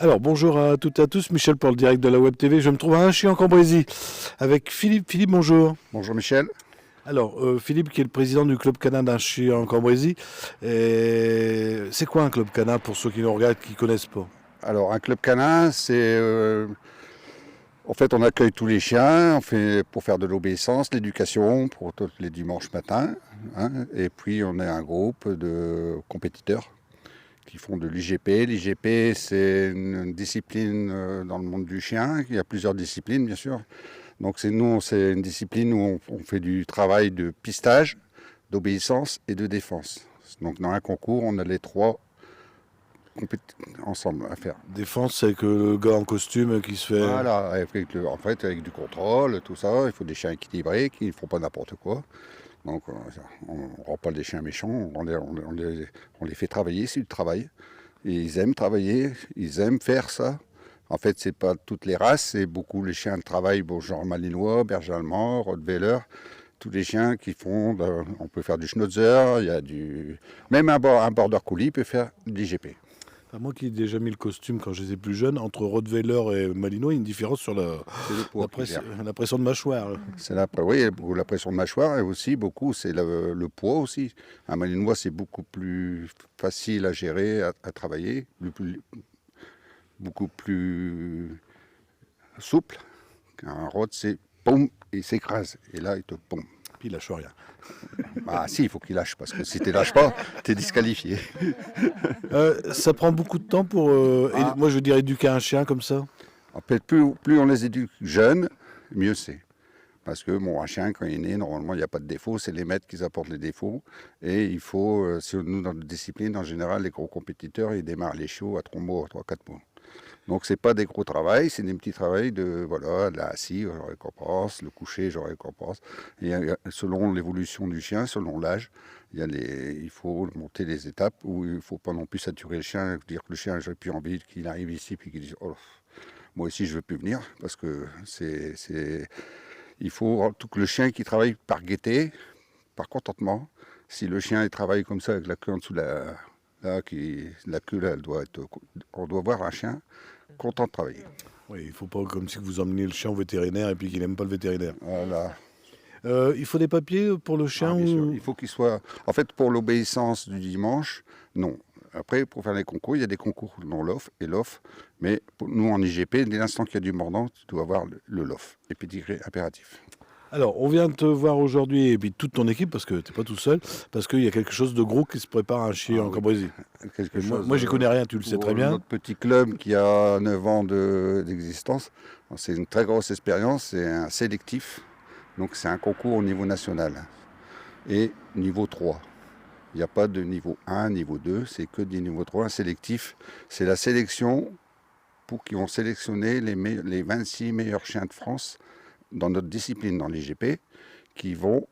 Alors bonjour à toutes et à tous, Michel pour le direct de la Web TV. Je me trouve à Inchy en Cambrésis avec Philippe. Philippe, bonjour. Bonjour Michel. Alors Philippe qui est le président du club canin d'Inchy en Cambrésis. Et c'est quoi un club canin pour ceux qui nous regardent, qui ne connaissent pas? Alors un club canin, en fait on accueille tous les chiens, on fait pour faire de l'obéissance, l'éducation pour tous les dimanches matins, hein, et puis on est un groupe de compétiteurs qui font de l'IGP. L'IGP c'est une discipline dans le monde du chien, il y a plusieurs disciplines bien sûr. Donc c'est une discipline où on fait du travail de pistage, d'obéissance et de défense. Donc dans un concours on a les trois ensemble à faire. Défense, c'est que le gars en costume qui se fait... Voilà, en fait, avec du contrôle, tout ça, il faut des chiens équilibrés qui ne font pas n'importe quoi. Donc, on ne rend pas des chiens méchants, on les fait travailler, c'est du travail. Et ils aiment travailler, ils aiment faire ça. En fait, c'est pas toutes les races, c'est beaucoup les chiens de travail, bon, genre malinois, berger allemand, rottweiler, tous les chiens qui font, on peut faire du schnauzer, il y a même un border collie peut faire de l'IGP. Enfin, moi qui ai déjà mis le costume quand j'étais plus jeune, entre Rottweiler et Malinois, il y a une différence sur la pression de mâchoire. Oui, la pression de mâchoire et aussi beaucoup, c'est le poids aussi. Un malinois, c'est beaucoup plus facile à gérer, à travailler, beaucoup plus souple. Un rot, c'est poum, il s'écrase. Et là, il te poum. Puis il lâche rien. Ah si, il faut qu'il lâche, parce que si tu lâches pas, tu es disqualifié. Ça prend beaucoup de temps pour, moi je veux dire, éduquer un chien comme ça. En fait, plus on les éduque jeunes, mieux c'est. Parce que un chien, quand il est né, normalement, il n'y a pas de défaut. C'est les maîtres qui apportent les défauts. Et il faut, nous, dans notre discipline, en général, les gros compétiteurs, ils démarrent les chiots à 3 mois, 3-4 mois. Donc, ce n'est pas des gros travails, c'est des petits travails de la assis, je récompense, le coucher, je récompense. Et selon l'évolution du chien, selon l'âge, il faut monter les étapes où il ne faut pas non plus saturer le chien, dire que le chien, j'ai plus envie qu'il arrive ici, puis qu'il dise, oh, moi aussi, je ne veux plus venir, parce que il faut que le chien qui travaille par gaieté, par contentement. Si le chien il travaille comme ça avec la queue en dessous la queue là, on doit voir un chien content de travailler. Oui, il ne faut pas comme si vous emmeniez le chien au vétérinaire et puis qu'il n'aime pas le vétérinaire. Voilà. Il faut des papiers pour le chien Bien sûr. Il faut qu'il soit... En fait, pour l'obéissance du dimanche, non. Après, pour faire les concours, il y a des concours dans l'OF et l'OF. Mais pour nous, en IGP, dès l'instant qu'il y a du mordant, tu dois avoir le LOF, épédigré impératif. Alors, on vient de te voir aujourd'hui, et puis toute ton équipe, parce que tu n'es pas tout seul, parce qu'il y a quelque chose de gros qui se prépare à Inchy en Cambrésis. Moi, j'y connais rien, tu le sais très bien. Notre petit club qui a 9 ans d'existence, c'est une très grosse expérience, c'est un sélectif. Donc c'est un concours au niveau national et niveau 3. Il n'y a pas de niveau 1, niveau 2, c'est que du niveau 3. Un sélectif, c'est la sélection pour qui vont sélectionner les 26 meilleurs chiens de France dans notre discipline, dans l'IGP, qui vont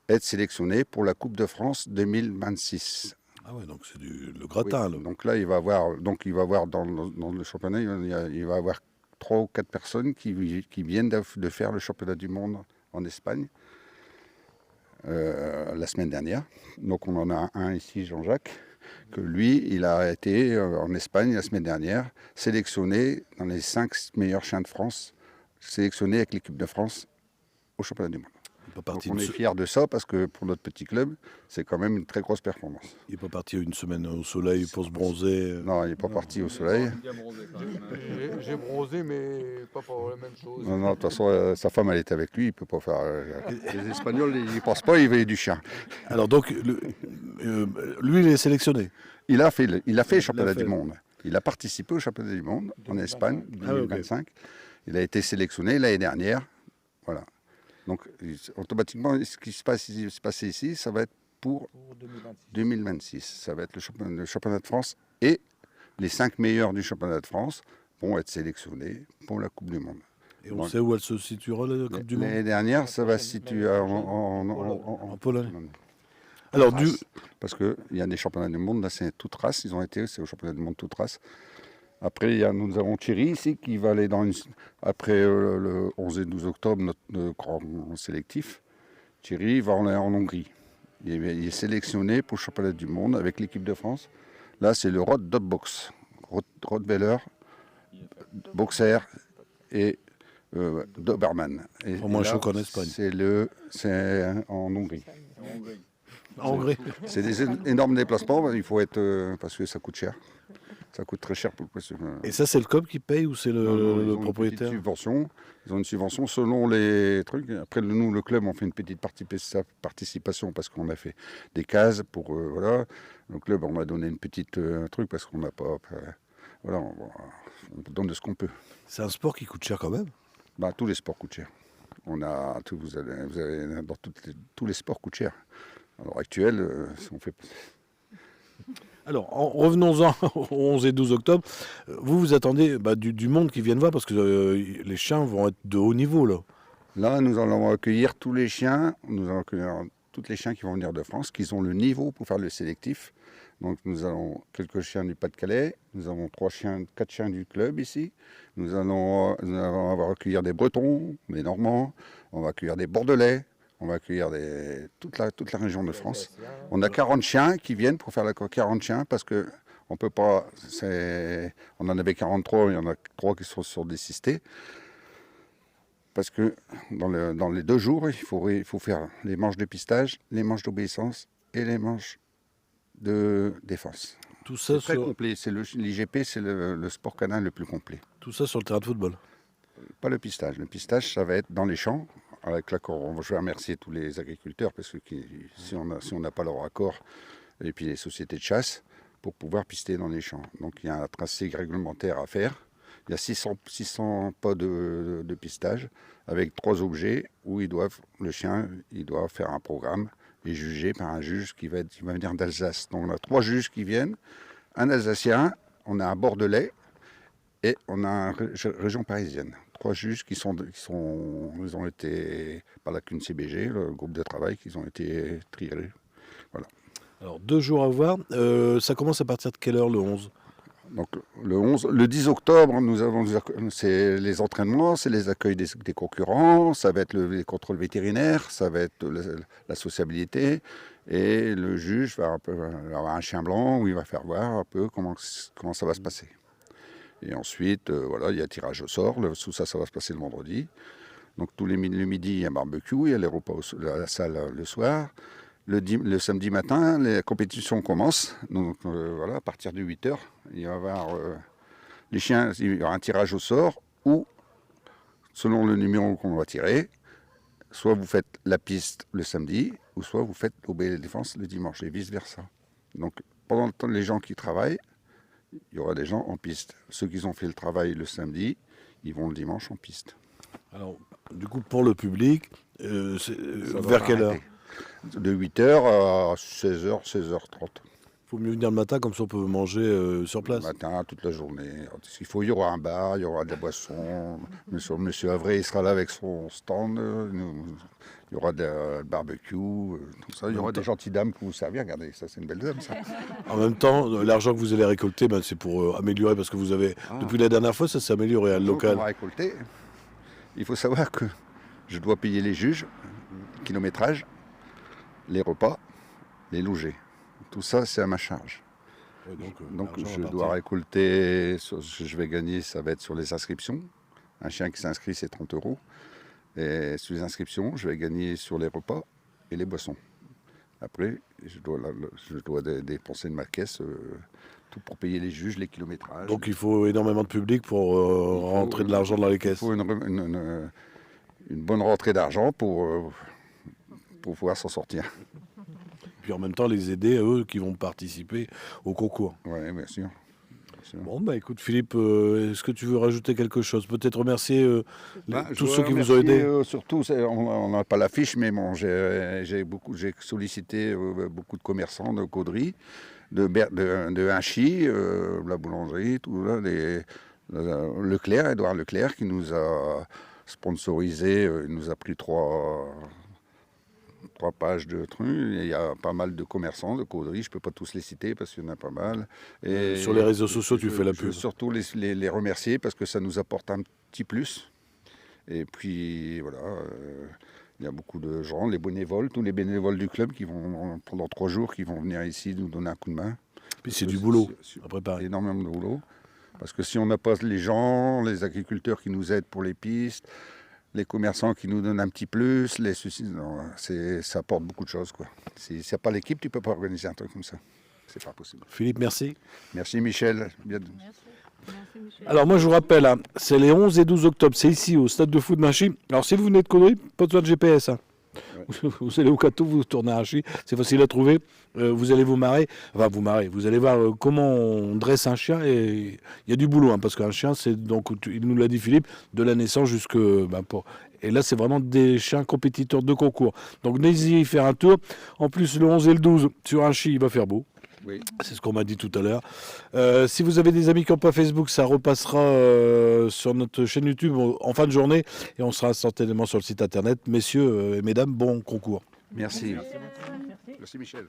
être sélectionnés pour la Coupe de France 2026. Ah ouais, donc c'est le gratin. Oui. Donc là, il va avoir dans le championnat, il va avoir 3 ou 4 personnes qui viennent de faire le championnat du monde en Espagne la semaine dernière. Donc on en a un ici, Jean-Jacques, que lui, il a été en Espagne la semaine dernière, sélectionné dans les 5 meilleurs chiens de France, sélectionné avec l'équipe de France au championnat du monde. Donc on est fiers de ça parce que pour notre petit club, c'est quand même une très grosse performance. Il n'est pas parti une semaine au soleil pour se bronzer. Non, il n'est pas parti au soleil. J'ai bronzé, mais pas pour la même chose. Non, de toute façon, sa femme, elle était avec lui, il ne peut pas faire... les Espagnols, ils ne pensent pas, ils veulent du chien. Alors donc, lui, il est sélectionné. Il a fait le championnat du monde. Il a participé au championnat du monde en Espagne, 2025. Okay. Il a été sélectionné l'année dernière. Voilà. Donc, automatiquement, ce qui se passe ici, ça va être pour 2026. Ça va être le championnat de France et les 5 meilleurs du championnat de France vont être sélectionnés pour la Coupe du Monde. Et on sait où elle se situera, la Coupe du Monde ? L'année dernière, ça va se situer en Pologne. Alors, parce qu'il y a des championnats du monde, là c'est toute race, c'est au championnat du monde toute race. Après, nous avons Thierry ici qui va aller après le 11 et 12 octobre, notre grand sélectif. Thierry va aller en Hongrie. Il est sélectionné pour le championnat du monde avec l'équipe de France. Là, c'est le Rod Dog Box. Rottweiler Boxer et Doberman. Et Moins là, chaud qu'en Espagne. C'est en Hongrie. En Hongrie. C'est des énormes déplacements, il faut être parce que ça coûte cher. Ça coûte très cher pour le Et ça, c'est le COP qui paye ou c'est le propriétaire? Ils ont une subvention selon les trucs. Après, nous, le club, on fait une petite participation parce qu'on a fait des cases pour. Voilà. Le club, on a donné une petite truc parce qu'on n'a pas. Voilà, on donne de ce qu'on peut. C'est un sport qui coûte cher quand même. Bah, tous les sports coûtent cher. Vous avez tous les sports coûtent cher. À l'heure actuelle, on fait. Alors, revenons-en au 11 et 12 octobre. Vous attendez du monde qui vienne voir parce que les chiens vont être de haut niveau, là. Là, nous allons accueillir tous les chiens. Nous allons accueillir tous les chiens qui vont venir de France, qui ont le niveau pour faire le sélectif. Donc, nous avons quelques chiens du Pas-de-Calais. Nous avons 4 chiens du club ici. Nous allons accueillir des Bretons, des Normands. On va accueillir des Bordelais. On va accueillir toute la région de France. On a 40 chiens qui viennent pour faire la 40 chiens parce que on peut pas. On en avait 43, il y en a 3 qui sont sur désistés. Parce que dans les 2 jours, il faut faire les manches de pistage, les manches d'obéissance et les manches de défense. Tout ça c'est très complet. L'IGP, c'est le sport canin le plus complet. Tout ça sur le terrain de football. Pas le pistage. Le pistage, ça va être dans les champs. Avec l'accord, je vais remercier tous les agriculteurs parce que si on n'a pas leur accord, et puis les sociétés de chasse, pour pouvoir pister dans les champs. Donc il y a un tracé réglementaire à faire. Il y a 600 pas de pistage avec 3 objets où le chien doit faire un programme et jugé par un juge qui va venir d'Alsace. Donc on a 3 juges qui viennent, un Alsacien, on a un Bordelais et on a une région parisienne. 3 juges ils ont été par la CUNCBG, le groupe de travail, qui ont été triés. Voilà. Alors 2 jours à voir. Ça commence à partir de quelle heure le 11? Donc le 10 octobre, c'est les entraînements, c'est les accueils des concurrents, ça va être les contrôles vétérinaires, ça va être la sociabilité, et le juge va avoir un chien blanc où il va faire voir un peu comment ça va se passer. Et ensuite, voilà, il y a tirage au sort. Tout ça va se passer le vendredi. Donc le midi, il y a un barbecue, il y a les repas à la salle le soir. Le samedi matin, les compétitions commencent. Donc voilà, à partir de 8h, il va y avoir les chiens, il y aura un tirage au sort ou, selon le numéro qu'on va tirer, soit vous faites la piste le samedi, ou soit vous faites l'obé de défense le dimanche, et vice-versa. Donc pendant le temps, les gens qui travaillent, il y aura des gens en piste. Ceux qui ont fait le travail le samedi, ils vont le dimanche en piste. Alors, du coup, pour le public, vers quelle heure? De 8h à 16h, 16h30. Il faut mieux venir le matin, comme ça on peut manger sur place. Le matin, toute la journée. Il y aura un bar, il y aura de la boisson. Monsieur Avray, il sera là avec son stand. Il y aura de barbecue, tout ça. Il y aura des gentilles dames pour vous servir. Regardez, ça c'est une belle dame, ça. En même temps, l'argent que vous allez récolter, c'est pour améliorer, parce que vous avez, depuis la dernière fois, ça s'est amélioré à le local. On va récolter. Il faut savoir que je dois payer les juges, le kilométrage, les repas, les logés. Tout ça, c'est à ma charge. Ouais, donc je dois récolter, je vais gagner, ça va être sur les inscriptions. Un chien qui s'inscrit, c'est 30 €. Et sur les inscriptions, je vais gagner sur les repas et les boissons. Après, je dois dépenser de ma caisse tout pour payer les juges, les kilométrages. Donc il faut énormément de public pour rentrer de l'argent dans les caisses. Il faut une bonne rentrée d'argent pour pouvoir s'en sortir. Puis en même temps, les aider, eux, qui vont participer au concours. Oui, bien sûr. Bon, écoute, Philippe, est-ce que tu veux rajouter quelque chose? Peut-être remercier tous ceux qui vous ont aidé. Surtout, on n'a pas l'affiche, mais bon, j'ai sollicité beaucoup de commerçants de Caudry, de Inchy, la boulangerie, tout là, Leclerc, Édouard Leclerc, qui nous a sponsorisé, il nous a pris 3 pages de trucs. Il y a pas mal de commerçants de Caudry, je ne peux pas tous les citer parce qu'il y en a pas mal. Et sur les réseaux sociaux, tu fais la pub. Je veux surtout les remercier parce que ça nous apporte un petit plus. Et puis voilà, il y a beaucoup de gens, les bénévoles, tous les bénévoles du club qui vont pendant 3 jours, qui vont venir ici nous donner un coup de main. Puis c'est du boulot à préparer. Énormément de boulot. Parce que si on n'a pas les gens, les agriculteurs qui nous aident pour les pistes, les commerçants qui nous donnent un petit plus, ça apporte beaucoup de choses, quoi. Si n'y a pas l'équipe, tu ne peux pas organiser un truc comme ça. C'est pas possible. Philippe, merci. Merci Michel. Merci Michel. Alors moi je vous rappelle, hein, c'est les 11 et 12 octobre, c'est ici au stade de foot d'Inchy. Alors si vous venez de Caudry, pas besoin de GPS. Hein. Ouais. Vous allez au Cateau, vous tournez à Inchy, c'est facile à trouver. Vous allez vous marrer, vous allez voir comment on dresse un chien et il y a du boulot, hein, parce qu'un chien, c'est donc, il nous l'a dit Philippe, de la naissance jusque... Et là, c'est vraiment des chiens compétiteurs de concours. Donc n'hésitez pas à y faire un tour. En plus, le 11 et le 12, sur Inchy, il va faire beau. Oui. C'est ce qu'on m'a dit tout à l'heure. Si vous avez des amis qui n'ont pas Facebook, ça repassera sur notre chaîne YouTube en fin de journée et on sera instantanément sur le site internet. Messieurs et mesdames, bon concours. Merci. Merci. Merci Michel.